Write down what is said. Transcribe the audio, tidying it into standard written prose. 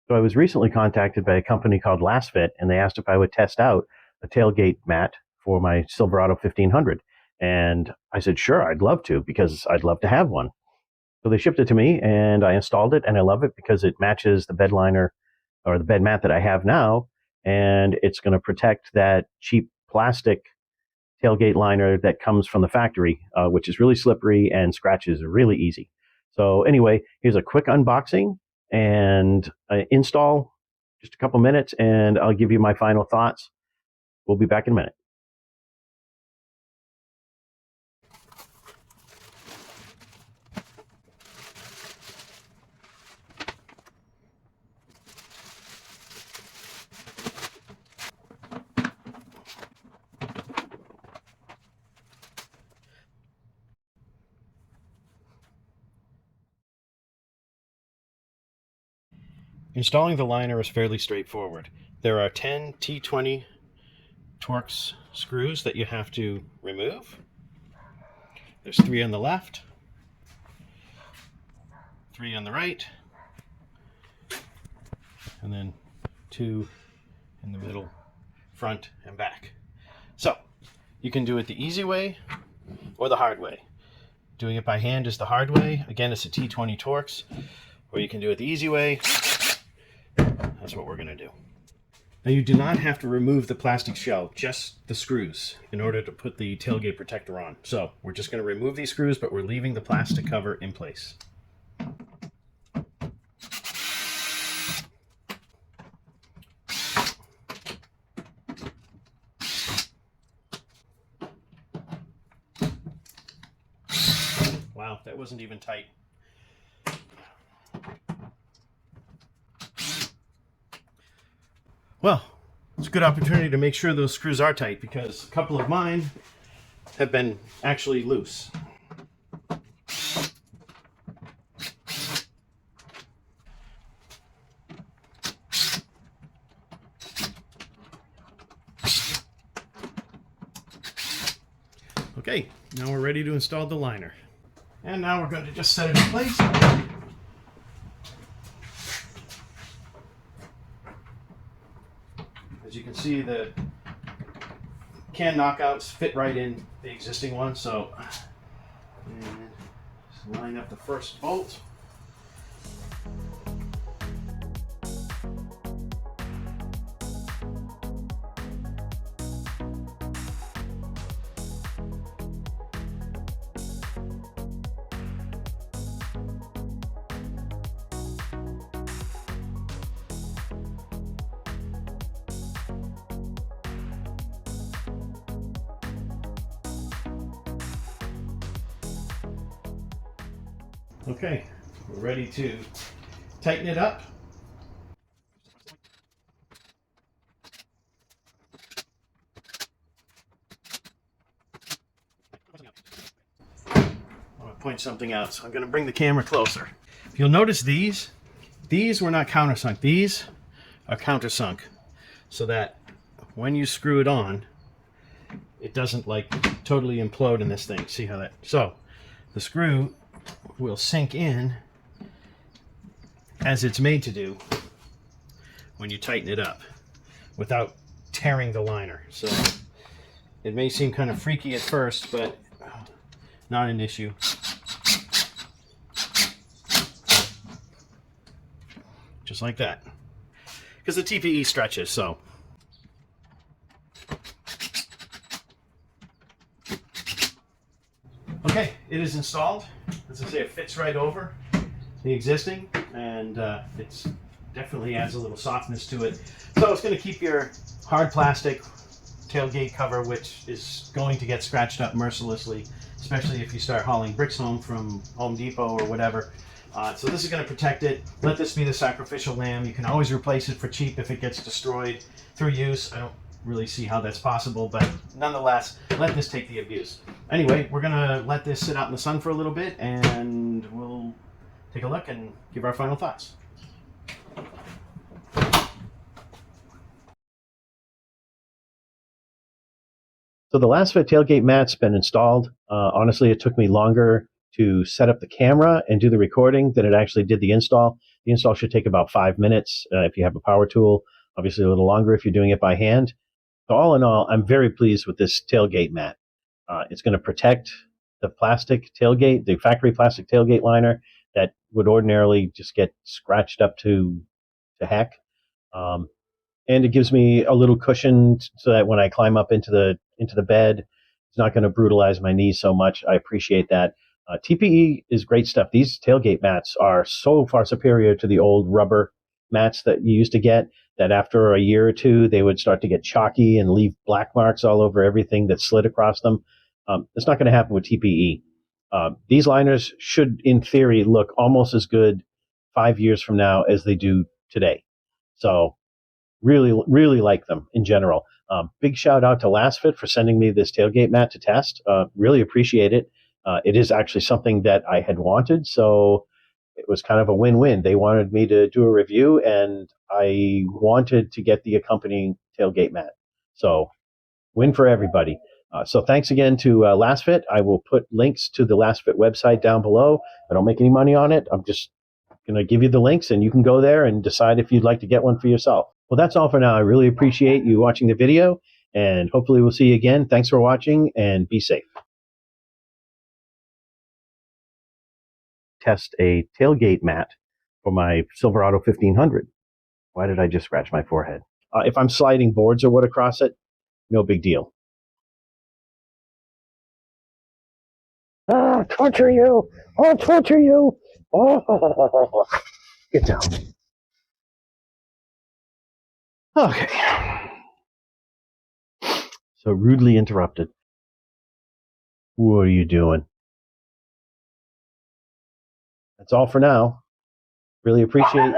So I was recently contacted by a company called Lasfit, and they asked if I would test out a tailgate mat for my Silverado 1500. And I said, sure, I'd love to, because I'd love to have one. So they shipped it to me, and I installed it, and I love it because it matches the bed liner or the bed mat that I have now, and it's going to protect that cheap plastic tailgate liner that comes from the factory, which is really slippery and scratches really easy. So anyway, here's a quick unboxing and install, just a couple minutes, and I'll give you my final thoughts. We'll be back in a minute. Installing the liner is fairly straightforward. There are 10 T20 Torx screws that you have to remove. There's 3 on the left, 3 on the right, and then 2 in the middle, front and back. So you can do it the easy way or the hard way. Doing it by hand is the hard way. Again, it's a T20 Torx. Or you can do it the easy way. That's what we're going to do. Now, you do not have to remove the plastic shell, just the screws, in order to put the tailgate protector on. So we're just going to remove these screws, but we're leaving the plastic cover in place. Wow, that wasn't even tight. Well, it's a good opportunity to make sure those screws are tight, because a couple of mine have been actually loose. Okay, now we're ready to install the liner. And now we're going to just set it in place. As you can see, the can knockouts fit right in the existing one, so just line up the first bolt. Okay, we're ready to tighten it up. I want to point something out, so I'm going to bring the camera closer. If you'll notice, these were not countersunk. These are countersunk, so that when you screw it on, it doesn't like totally implode in this thing. See how that? So the screw will sink in as it's made to do when you tighten it up without tearing the liner. So it may seem kind of freaky at first, but not an issue. Just like that. Because the TPE stretches, so. Okay, it is installed. As I say, it fits right over the existing, and it definitely adds a little softness to it. So it's going to keep your hard plastic tailgate cover, which is going to get scratched up mercilessly, especially if you start hauling bricks home from Home Depot or whatever. So this is going to protect it. Let this be the sacrificial lamb. You can always replace it for cheap if it gets destroyed through use. I don't really see how that's possible, but nonetheless, let this take the abuse. Anyway, we're gonna let this sit out in the sun for a little bit, and we'll take a look and give our final thoughts. So the Lasfit tailgate mat's been installed. Honestly, it took me longer to set up the camera and do the recording than it actually did the install. The install should take about 5 minutes if you have a power tool, obviously a little longer if you're doing it by hand. So all in all, I'm very pleased with this tailgate mat. It's going to protect the plastic tailgate, the factory plastic tailgate liner that would ordinarily just get scratched up to heck. Um, and it gives me a little cushion so that when I climb up into the bed, it's not going to brutalize my knees so much. I appreciate that. TPE is great stuff. These tailgate mats are so far superior to the old rubber mats that you used to get, that after a year or two, they would start to get chalky and leave black marks all over everything that slid across them. It's not going to happen with TPE. These liners should, in theory, look almost as good 5 years from now as they do today. So really, really like them in general. Big shout out to Lasfit for sending me this tailgate mat to test. Really appreciate it. It is actually something that I had wanted, so it was kind of a win-win. They wanted me to do a review, and I wanted to get the accompanying tailgate mat. So win for everybody. So thanks again to Lasfit. I will put links to the Lasfit website down below. I don't make any money on it. I'm just going to give you the links, and you can go there and decide if you'd like to get one for yourself. Well, that's all for now. I really appreciate you watching the video, and hopefully we'll see you again. Thanks for watching, and be safe. Test a tailgate mat for my Silverado 1500. Why did I just scratch my forehead? If I'm sliding boards or wood across it, no big deal. Ah, torture you! I'll torture you! Oh, get down. Okay. So rudely interrupted. What are you doing? That's all for now. Really appreciate